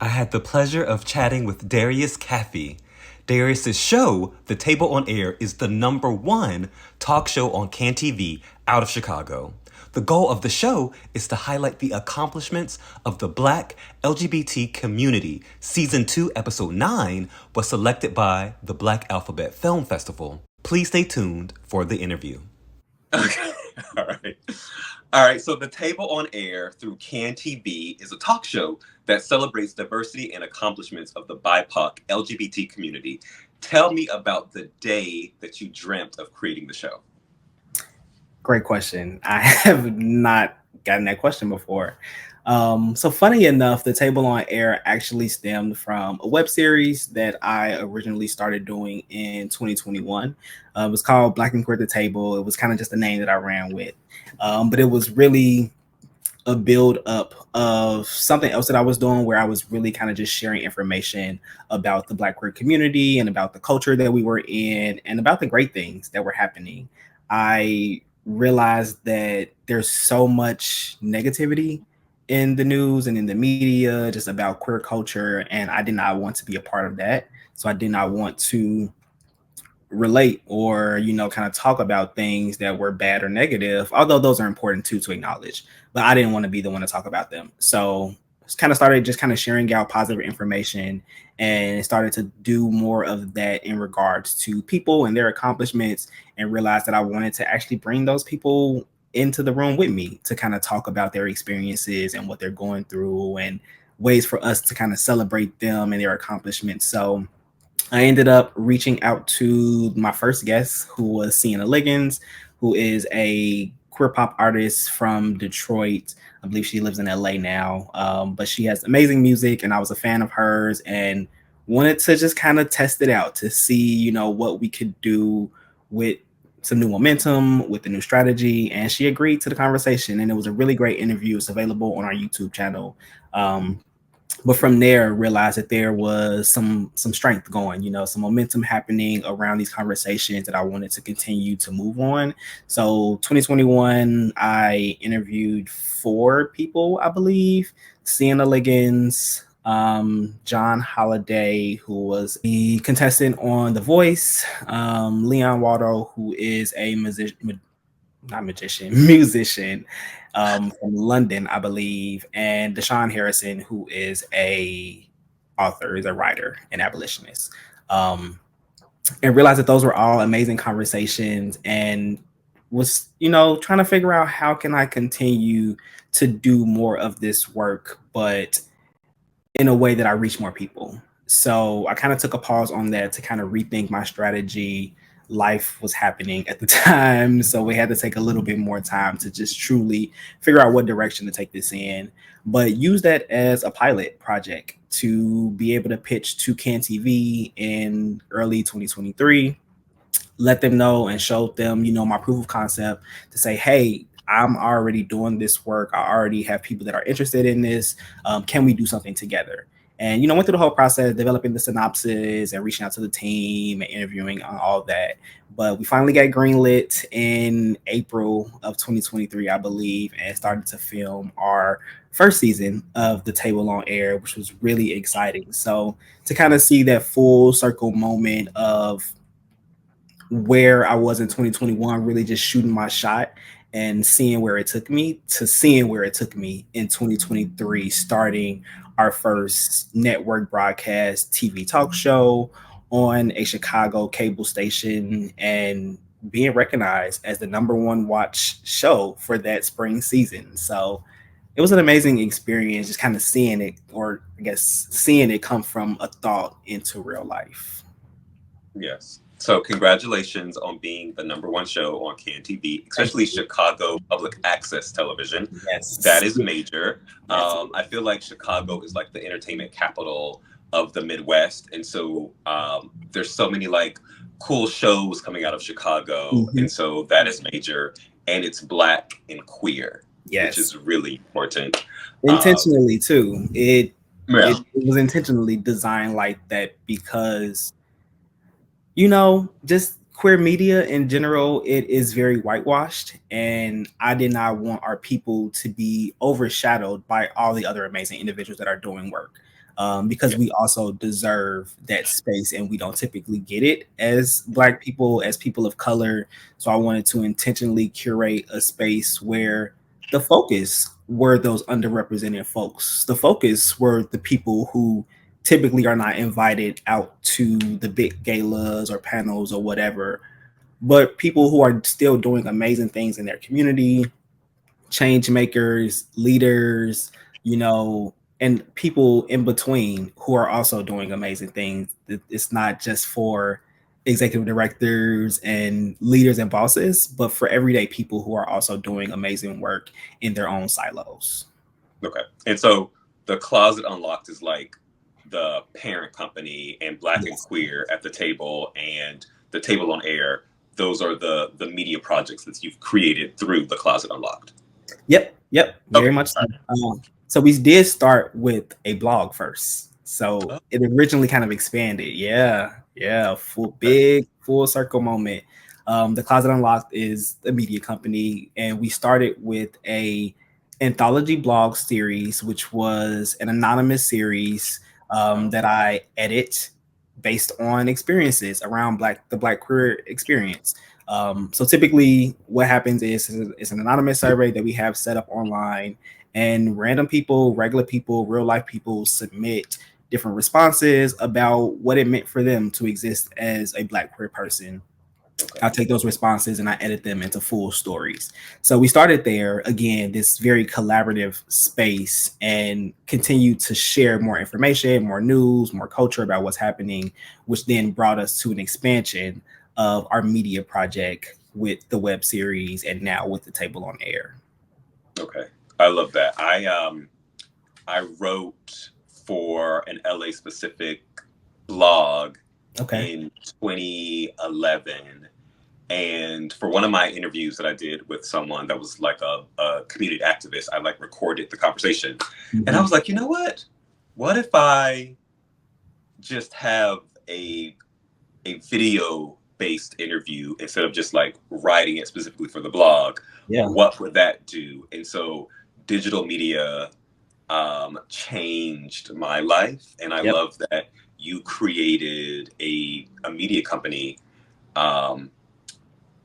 I had the pleasure of chatting with Darius Caffey. Darius's show, The Table on Air, is the #1 talk show on Can TV out of Chicago. The goal of the show is to highlight the accomplishments of the Black LGBT community. Season 2, Episode 9 was selected by the Black Alphabet Film Festival. Please stay tuned for the interview. Okay, all right. All right, so The Table on Air through Can TV is a talk show that celebrates diversity and accomplishments of the BIPOC LGBT community. Tell me about the day that you dreamt of creating the show. Great question. I have not gotten that question before. So funny enough, The Table on Air actually stemmed from a web series that I originally started doing in 2021. It was called Black and Queer at the Table. It was kind of just a name that I ran with. But it was really a build up of something else that I was doing where I was really kind of just sharing information about the Black queer community and about the culture that we were in and about the great things that were happening. I realized that there's so much negativity in the news and in the media just about queer culture, and I did not want to be a part of that. So I did not want to relate or kind of talk about things that were bad or negative, although those are important too to acknowledge, but I didn't want to be the one to talk about them. So it's kind of started just kind of sharing out positive information and started to do more of that in regards to people and their accomplishments, and realized that I wanted to actually bring those people into the room with me to kind of talk about their experiences and what they're going through and ways for us to kind of celebrate them and their accomplishments. So I ended up reaching out to my first guest, who was Ciera Liggins, who is a queer pop artist from Detroit. I believe she lives in LA now, but she has amazing music, and I was a fan of hers and wanted to just kind of test it out to see, what we could do with some new momentum, with the new strategy. And she agreed to the conversation, and it was a really great interview. It's available on our YouTube channel. But from there, realized that there was some strength going, some momentum happening around these conversations that I wanted to continue to move on. So 2021, I interviewed 4 people, I believe. Ciera Liggins, John Holiday, who was the contestant on The Voice, Leon Waldo, who is a musician from London, I believe, and Deshaun Harrison, who is a writer and abolitionist. And realized that those were all amazing conversations, and was, trying to figure out how can I continue to do more of this work, but in a way that I reach more people. So I kind of took a pause on that to kind of rethink my strategy. Life was happening at the time, so we had to take a little bit more time to just truly figure out what direction to take this in, but use that as a pilot project to be able to pitch to Can TV in early 2023, let them know and show them, my proof of concept to say, hey, I'm already doing this work. I already have people that are interested in this. Can we do something together? And, went through the whole process, developing the synopsis and reaching out to the team and interviewing on all that. But we finally got greenlit in April of 2023, I believe, and started to film our first season of The Table on Air, which was really exciting. So to kind of see that full circle moment of where I was in 2021, really just shooting my shot and seeing where it took me, to seeing where it took me in 2023, starting our first network broadcast TV talk show on a Chicago cable station and being recognized as the #1 watch show for that spring season. So it was an amazing experience, just kind of seeing it, or I guess seeing it come from a thought into real life. Yes. So congratulations on being the #1 show on Can TV, especially Chicago public access television. Yes. That is major. I feel like Chicago is like the entertainment capital of the Midwest. And so there's so many like cool shows coming out of Chicago. Mm-hmm. And so that is major. And it's Black and queer, which is really important. Intentionally too. It was intentionally designed like that because just queer media in general, it is very whitewashed, and I did not want our people to be overshadowed by all the other amazing individuals that are doing work. because we also deserve that space and we don't typically get it as Black people, as people of color. So I wanted to intentionally curate a space where the focus were those underrepresented folks. The focus were the people who typically are not invited out to the big galas or panels or whatever, but people who are still doing amazing things in their community, change makers, leaders, you know, and people in between who are also doing amazing things. It's not just for executive directors and leaders and bosses, but for everyday people who are also doing amazing work in their own silos. Okay. And so the Closet Unlocked is like the parent company, and Black and Queer at the table and the Table on Air. Those are the media projects that you've created through the Closet Unlocked. Yep, very much so. So we did start with a blog first. So it originally kind of expanded. Yeah, full circle moment. The Closet Unlocked is a media company, and we started with a anthology blog series, which was an anonymous series that I edit based on experiences around the Black queer experience. So typically what happens is it's an anonymous survey that we have set up online, and random people, regular people, real life people submit different responses about what it meant for them to exist as a Black queer person. I'll take those responses and I edit them into full stories. So we started there, again, this very collaborative space, and continue to share more information, more news, more culture about what's happening, which then brought us to an expansion of our media project with the web series and now with the Table on Air. Okay. I love that. I wrote for an LA specific blog in 2011. And for one of my interviews that I did with someone that was like a community activist, I like recorded the conversation. Mm-hmm. And I was like, you know what? What if I just have a video based interview instead of just like writing it specifically for the blog? Yeah. What would that do? And so digital media changed my life. And I love that you created a media company,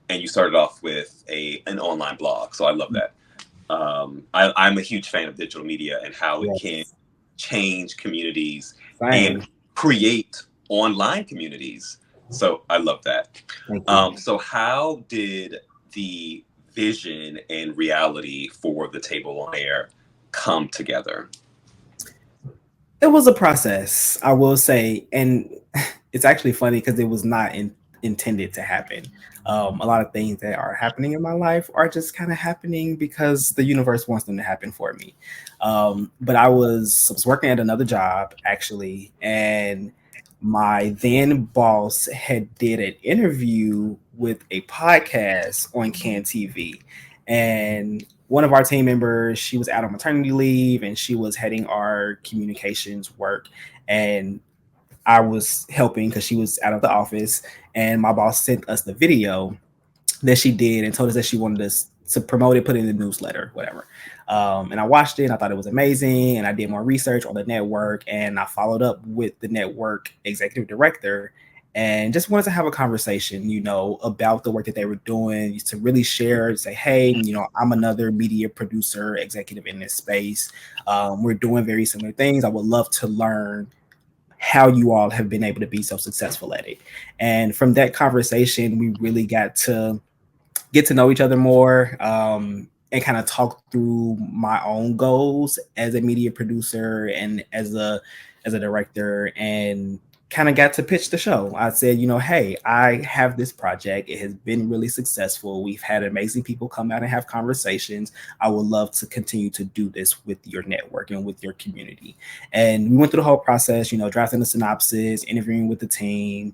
and you started off with an online blog. So I love that. I'm a huge fan of digital media and how it can change communities and create online communities. So I love that. So how did the vision and reality for the Table on Air come together? It was a process, I will say. And it's actually funny because it was not intended to happen. A lot of things that are happening in my life are just kind of happening because the universe wants them to happen for me. But I was working at another job, actually, and my then boss had did an interview with a podcast on Can TV, and one of our team members, she was out on maternity leave and she was heading our communications work, and I was helping because she was out of the office, and my boss sent us the video that she did and told us that she wanted us to promote it, put it in the newsletter, whatever. And I watched it and I thought it was amazing. And I did more research on the network, and I followed up with the network executive director and just wanted to have a conversation, you know, about the work that they were doing, to really share, say, hey, you know, I'm another media producer, executive in this space. We're doing very similar things. I would love to learn how you all have been able to be so successful at it. And from that conversation, we really got to get to know each other more, and kind of talk through my own goals as a media producer and as a director, and kind of got to pitch the show. I said, you know, hey, I have this project. It has been really successful. We've had amazing people come out and have conversations. I would love to continue to do this with your network and with your community. And we went through the whole process, you know, drafting the synopsis, interviewing with the team,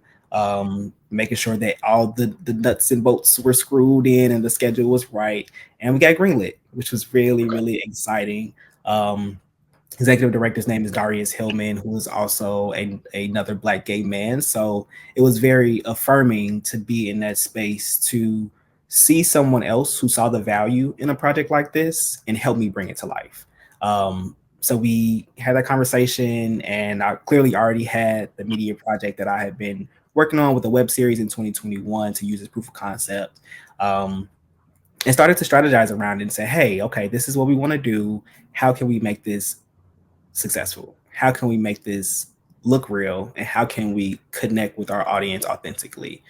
making sure that all the nuts and bolts were screwed in and the schedule was right. And we got greenlit, which was really, really exciting. Executive director's name is Darius Hillman, who is also another Black gay man. So it was very affirming to be in that space, to see someone else who saw the value in a project like this and help me bring it to life. So we had that conversation, and I clearly already had the media project that I had been working on with the web series in 2021 to use as proof of concept. And started to strategize around it and say, hey, okay, this is what we want to do. How can we make this successful? How can we make this look real? And how can we connect with our audience authentically?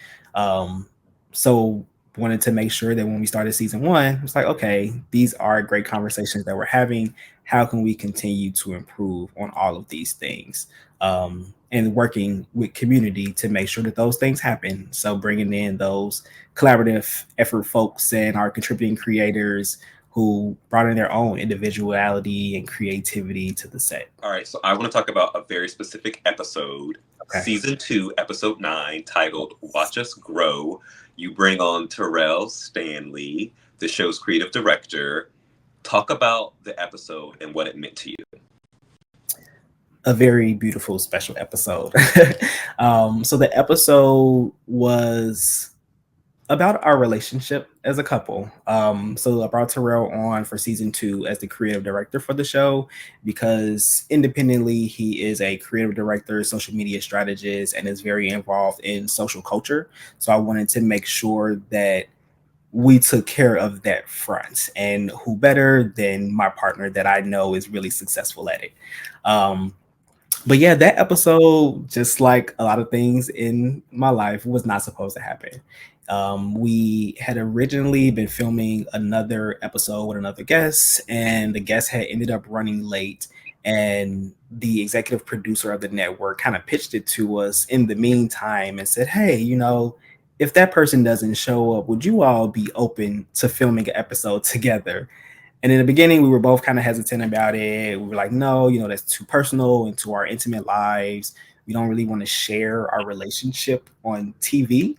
So wanted to make sure that when we started season one, it's like, okay, these are great conversations that we're having. How can we continue to improve on all of these things? And working with community to make sure that those things happen. So bringing in those collaborative effort folks and our contributing creators who brought in their own individuality and creativity to the set. All right, so I want to talk about a very specific episode, season 2, episode 9, titled Watch Us Grow. You bring on Terrell, Stanley, the show's creative director. Talk about the episode and what it meant to you. A very beautiful, special episode. So the episode was about our relationship as a couple. So I brought Terrell on for season 2 as the creative director for the show because independently he is a creative director, social media strategist, and is very involved in social culture. So I wanted to make sure that we took care of that front, and who better than my partner that I know is really successful at it. But yeah, that episode, just like a lot of things in my life, was not supposed to happen. We had originally been filming another episode with another guest, and the guest had ended up running late. And the executive producer of the network kind of pitched it to us in the meantime and said, hey, if that person doesn't show up, would you all be open to filming an episode together? And in the beginning, we were both kind of hesitant about it. We were like, no, that's too personal into our intimate lives. We don't really want to share our relationship on TV.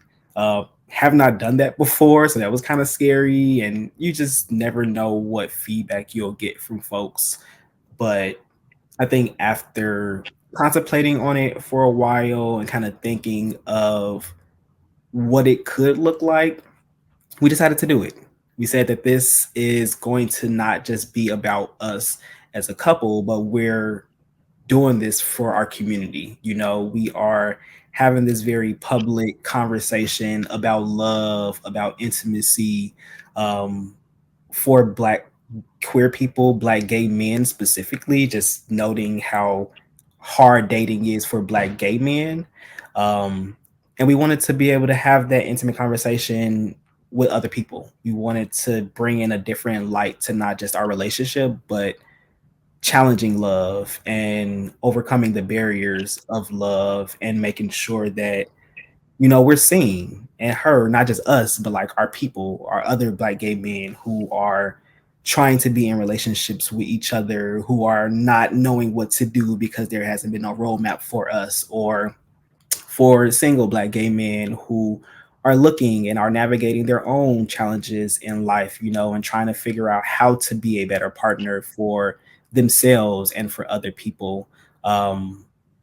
Have not done that before, so that was kind of scary. And you just never know what feedback you'll get from folks. But I think after contemplating on it for a while and kind of thinking of what it could look like, we decided to do it. We said that this is going to not just be about us as a couple, but we're doing this for our community. We are having this very public conversation about love, about intimacy, for Black queer people, Black gay men specifically, just noting how hard dating is for Black gay men. And we wanted to be able to have that intimate conversation with other people. We wanted to bring in a different light to not just our relationship, but challenging love and overcoming the barriers of love and making sure that, we're seen and heard, not just us, but like our people, our other Black gay men who are trying to be in relationships with each other, who are not knowing what to do because there hasn't been a roadmap for us, or for single Black gay men who are looking and are navigating their own challenges in life, and trying to figure out how to be a better partner for themselves and for other people. So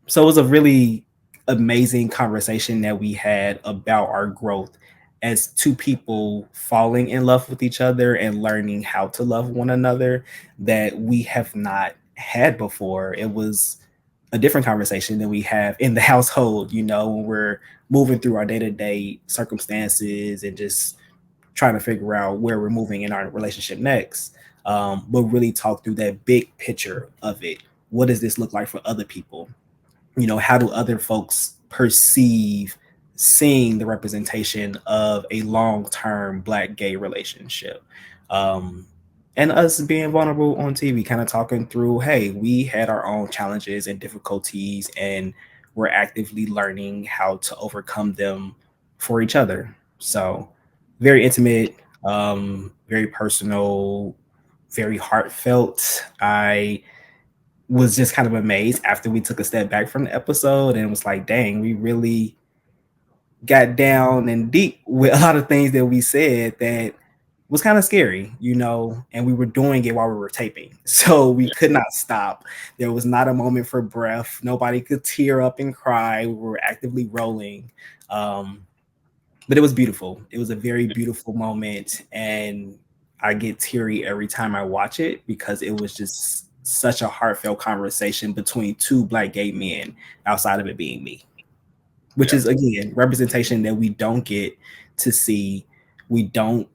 it was a really amazing conversation that we had about our growth as two people falling in love with each other and learning how to love one another that we have not had before. It was a different conversation than we have in the household, when we're moving through our day-to-day circumstances and just trying to figure out where we're moving in our relationship next. But really talk through that big picture of it. What does this look like for other people? How do other folks perceive seeing the representation of a long-term Black gay relationship? And us being vulnerable on TV, kind of talking through, hey, we had our own challenges and difficulties, and we're actively learning how to overcome them for each other. So very intimate, very personal, very heartfelt. I was just kind of amazed after we took a step back from the episode and was like, dang, we really got down and deep with a lot of things that we said that was kind of scary, and we were doing it while we were taping. So we could not stop. There was not a moment for breath. Nobody could tear up and cry. We were actively rolling. But it was beautiful. It was a very beautiful moment. And I get teary every time I watch it because it was just such a heartfelt conversation between two Black gay men outside of it being me, which is, again, representation that we don't get to see. We don't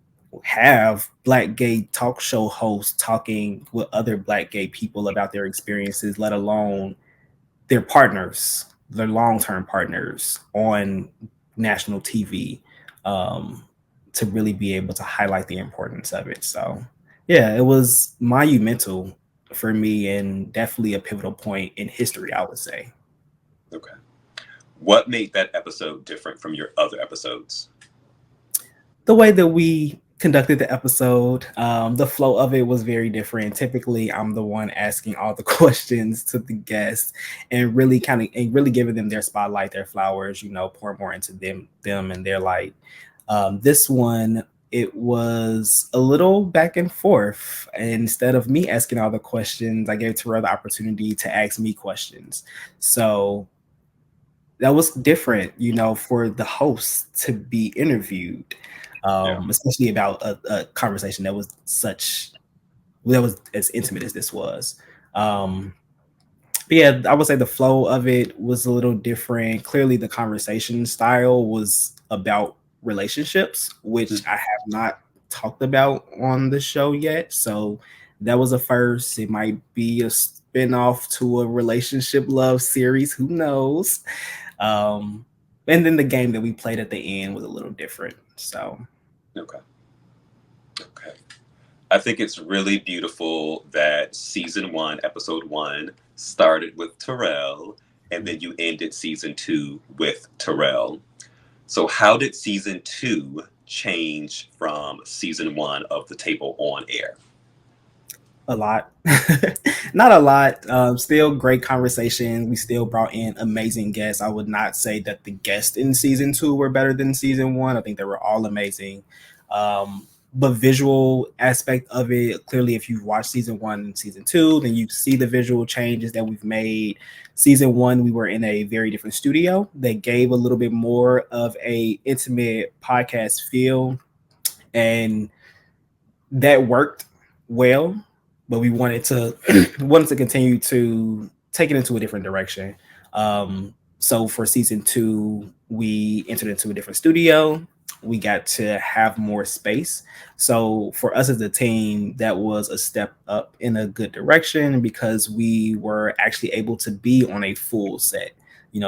have Black gay talk show hosts talking with other Black gay people about their experiences, let alone their partners, their long-term partners on national TV, to really be able to highlight the importance of it. So yeah, it was monumental for me and definitely a pivotal point in history, I would say. Okay. What made that episode different from your other episodes? The way that we conducted the episode, the flow of it was very different. Typically, I'm the one asking all the questions to the guests and really giving them their spotlight, their flowers, pour more into them and their light. This one, it was a little back and forth. And instead of me asking all the questions, I gave Terrell the opportunity to ask me questions. So that was different, for the host to be interviewed, especially about a conversation that was as intimate as this was. But yeah, I would say the flow of it was a little different. Clearly, the conversation style was about relationships, which I have not talked about on the show yet. So that was a first. It might be a spinoff to a relationship love series. Who knows? And then the game that we played at the end was a little different. So Okay. I think it's really beautiful that season 1, episode 1 started with Terrell, and then you ended season 2 with Terrell. So how did season 2 change from season 1 of The Table on Air? A lot. Not a lot. Still great conversation. We still brought in amazing guests. I would not say that the guests in season 2 were better than season 1. I think they were all amazing. But visual aspect of it, clearly, if you've watched season 1 and season 2, then you see the visual changes that we've made. Season 1, we were in a very different studio that gave a little bit more of a intimate podcast feel, and that worked well. But we wanted to continue to take it into a different direction. So for season 2, we entered into a different studio. We got to have more space. So for us as a team, that was a step up in a good direction because we were actually able to be on a full set.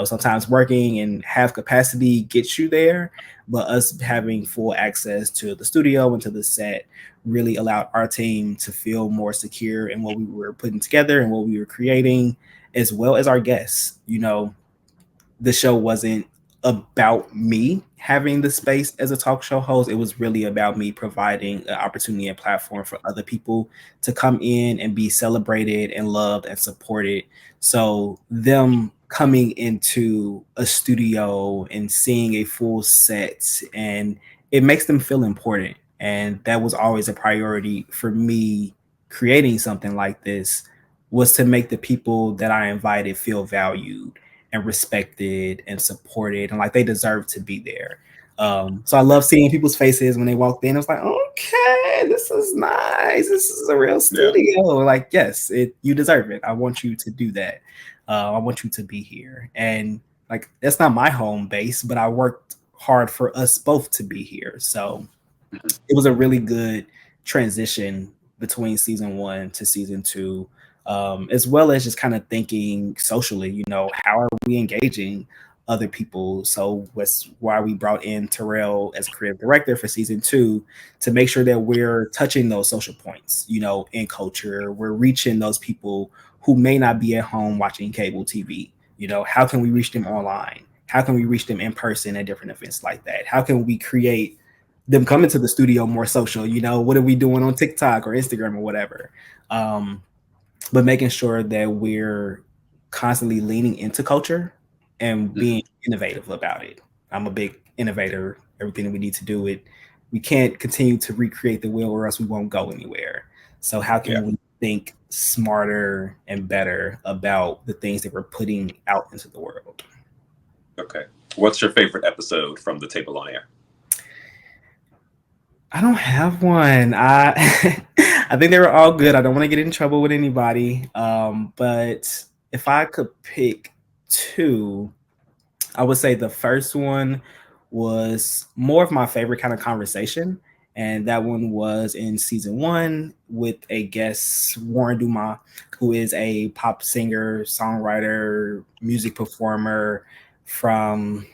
Sometimes working and half capacity gets you there, but us having full access to the studio and to the set really allowed our team to feel more secure in what we were putting together and what we were creating, as well as our guests. The show wasn't about me having the space as a talk show host. It was really about me providing an opportunity and platform for other people to come in and be celebrated and loved and supported. So them coming into a studio and seeing a full set, and it makes them feel important. And that was always a priority for me creating something like this, was to make the people that I invited feel valued and respected and supported, and like they deserve to be there. So I love seeing people's faces when they walked in. I was like, okay, this is nice. This is a real studio. Yeah. Like, yes, you deserve it. I want you to do that. I want you to be here. And like, that's not my home base, but I worked hard for us both to be here. So it was a really good transition between season 1 to season 2. As well as just kind of thinking socially, how are we engaging other people? So that's why we brought in Terrell as creative director for season 2, to make sure that we're touching those social points, in culture. We're reaching those people who may not be at home watching cable TV. How can we reach them online? How can we reach them in person at different events like that? How can we create them coming to the studio more social? What are we doing on TikTok or Instagram or whatever? But making sure that we're constantly leaning into culture and being innovative about it. I'm a big innovator. Everything that we need to do it, we can't continue to recreate the wheel or else we won't go anywhere. So how can we think smarter and better about the things that we're putting out into the world? Okay. What's your favorite episode from The Table on Air? I don't have one. I I think they were all good. I don't want to get in trouble with anybody. But if I could pick two, I would say the first one was more of my favorite kind of conversation. And that one was in season one with a guest, Warren Dumas, who is a pop singer, songwriter, music performer from,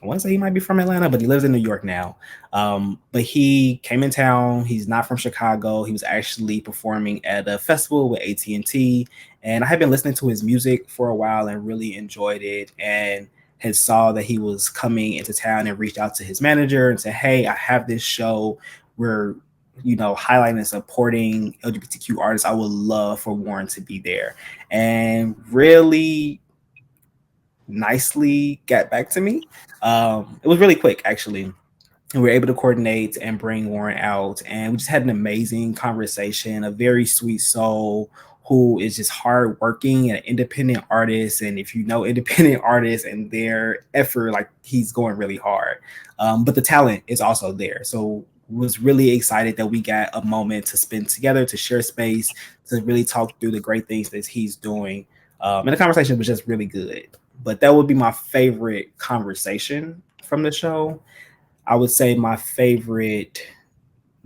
I want to say he might be from Atlanta, but he lives in New York now. But he came in town. He's not from Chicago. He was actually performing at a festival with AT&T. And I had been listening to his music for a while and really enjoyed it. And had saw that he was coming into town and reached out to his manager and said, hey, I have this show. We're, highlighting and supporting LGBTQ artists. I would love for Warren to be there. And really nicely got back to me. It was really quick, actually. And we were able to coordinate and bring Warren out, and we just had an amazing conversation. A very sweet soul who is just hardworking and an independent artist. And if you know independent artists and their effort, like he's going really hard. But the talent is also there. So was really excited that we got a moment to spend together, to share space, to really talk through the great things that he's doing. And the conversation was just really good. But that would be my favorite conversation from the show. I would say my favorite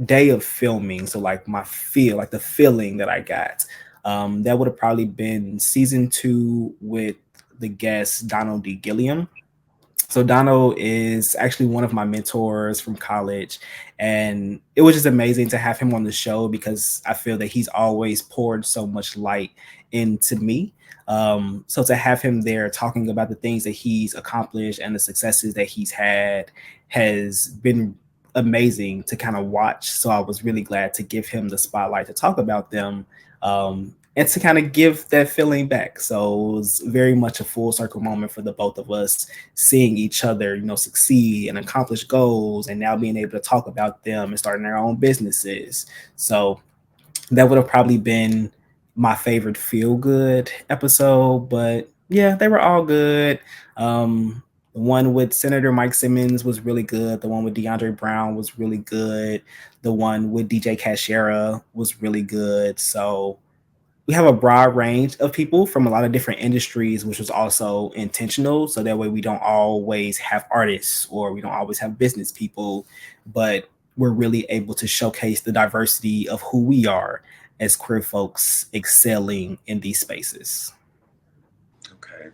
day of filming. So like the feeling that I got. That would have probably been season 2 with the guest Donald D. Gilliam. So Donald is actually one of my mentors from college, and it was just amazing to have him on the show because I feel that he's always poured so much light into me. So to have him there talking about the things that he's accomplished and the successes that he's had has been amazing to kind of watch. So I was really glad to give him the spotlight to talk about them. And to kind of give that feeling back. So it was very much a full circle moment for the both of us, seeing each other, succeed and accomplish goals, and now being able to talk about them and starting their own businesses. So that would have probably been my favorite feel good episode. But yeah, they were all good. The one with Senator Mike Simmons was really good. The one with DeAndre Brown was really good. The one with DJ Ciera was really good. So we have a broad range of people from a lot of different industries, which was also intentional. So that way we don't always have artists or we don't always have business people, but we're really able to showcase the diversity of who we are as queer folks excelling in these spaces. Okay.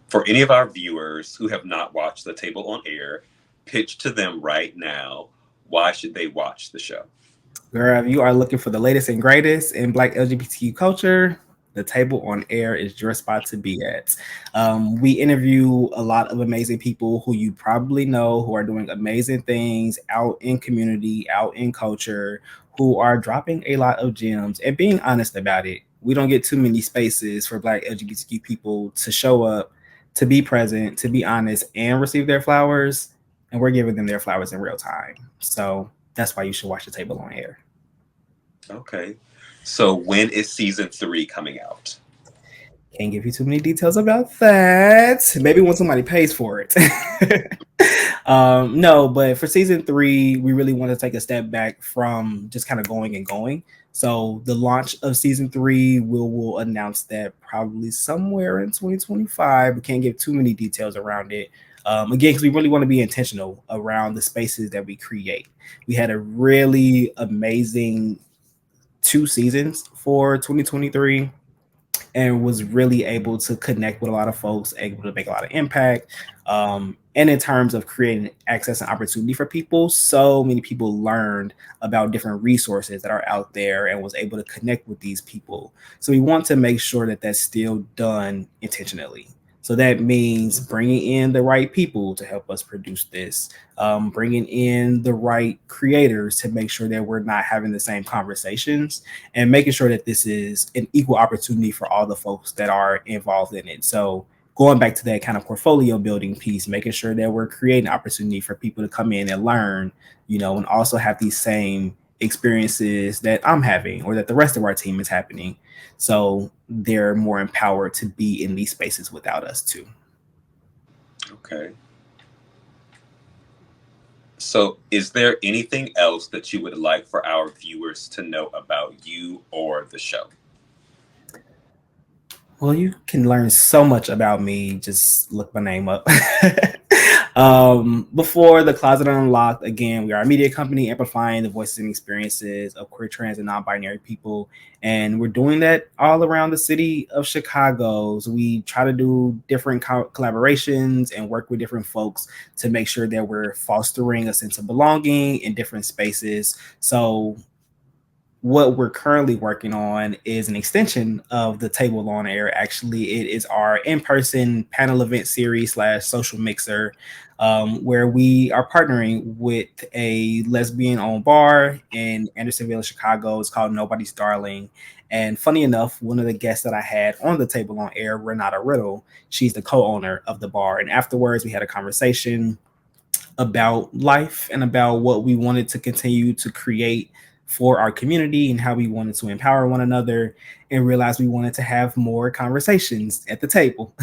For any of our viewers who have not watched The Table on Air, pitch to them right now, why should they watch the show? Girl, if you are looking for the latest and greatest in Black LGBTQ culture, The Table on Air is your spot to be at. We interview a lot of amazing people who you probably know who are doing amazing things out in community, out in culture, who are dropping a lot of gems and being honest about it. We don't get too many spaces for Black LGBTQ people to show up, to be present, to be honest, and receive their flowers. And we're giving them their flowers in real time. So that's why you should watch The Table on Air. Okay. So when is season 3 coming out? Can't give you too many details about that. Maybe when somebody pays for it. No, but for season 3, we really want to take a step back from just kind of going and going. So the launch of season 3, we'll announce that probably somewhere in 2025. We can't give too many details around it. Again, because we really want to be intentional around the spaces that we create. We had a really amazing 2 seasons for 2023 and was really able to connect with a lot of folks, able to make a lot of impact. And in terms of creating access and opportunity for people, so many people learned about different resources that are out there and was able to connect with these people. So we want to make sure that that's still done intentionally. So that means bringing in the right people to help us produce this, bringing in the right creators to make sure that we're not having the same conversations, and making sure that this is an equal opportunity for all the folks that are involved in it. So going back to that kind of portfolio building piece, making sure that we're creating opportunity for people to come in and learn, and also have these same experiences that I'm having or that the rest of our team is happening. So they're more empowered to be in these spaces without us too. Okay. So, is there anything else that you would like for our viewers to know about you or the show? Well, you can learn so much about me. Just look my name up. Before the Closet Unlocked, again, we are a media company amplifying the voices and experiences of queer, trans, and non-binary people, and we're doing that all around the city of Chicago. So we try to do different collaborations and work with different folks to make sure that we're fostering a sense of belonging in different spaces. So what we're currently working on is an extension of the Table on Air. Actually, it is our in-person panel event series slash social mixer, where we are partnering with a lesbian-owned bar in Andersonville, Chicago. It's called Nobody's Darling. And funny enough, one of the guests that I had on the Table on Air, Renata Riddle, she's the co-owner of the bar. And afterwards, we had a conversation about life and about what we wanted to continue to create for our community and how we wanted to empower one another, and realized we wanted to have more conversations at the table.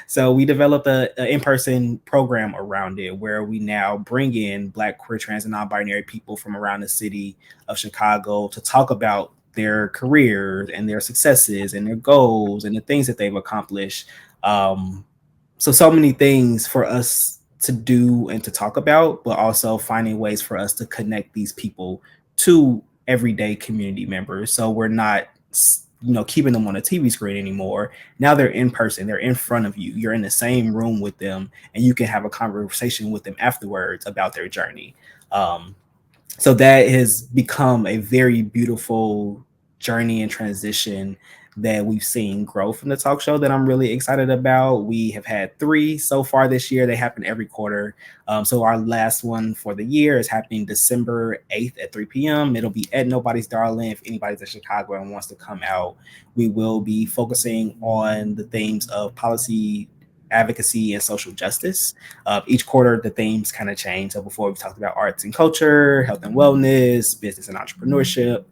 So we developed an in-person program around it where we now bring in Black, queer, trans, and non-binary people from around the city of Chicago to talk about their careers and their successes and their goals and the things that they've accomplished. So many things for us to do and to talk about, but also finding ways for us to connect these people to everyday community members. So we're not, keeping them on a TV screen anymore. Now they're in person, they're in front of you, you're in the same room with them, and you can have a conversation with them afterwards about their journey. So that has become a very beautiful journey and transition that we've seen grow from the talk show that I'm really excited about. We have had 3 so far this year. They happen every quarter. So our last one for the year is happening December 8th at 3 p.m. It'll be at Nobody's Darling. If anybody's in Chicago and wants to come out, we will be focusing on the themes of policy advocacy and social justice. Each quarter, the themes kind of change. So before we talked about arts and culture, health and wellness, business and entrepreneurship.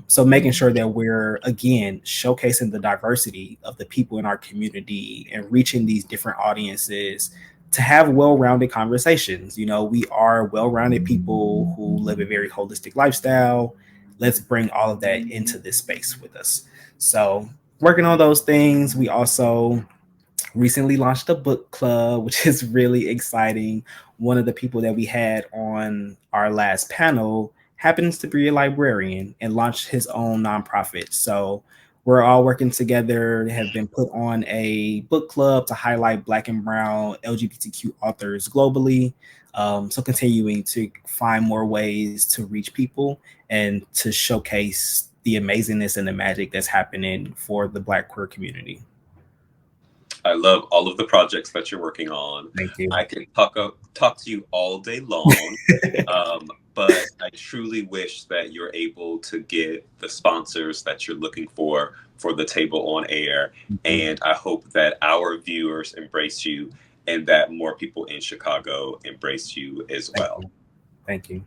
So making sure that we're, again, showcasing the diversity of the people in our community and reaching these different audiences to have well-rounded conversations. We are well-rounded people who live a very holistic lifestyle. Let's bring all of that into this space with us. So working on those things. We also recently launched a book club, which is really exciting. One of the people that we had on our last panel happens to be a librarian and launched his own nonprofit. So we're all working together, have been put on a book club to highlight Black and Brown LGBTQ authors globally. So continuing to find more ways to reach people and to showcase the amazingness and the magic that's happening for the Black queer community. I love all of the projects that you're working on. Thank you. I can talk to you all day long, but I truly wish that you're able to get the sponsors that you're looking for the Table on Air. And I hope that our viewers embrace you and that more people in Chicago embrace you as well. Thank you.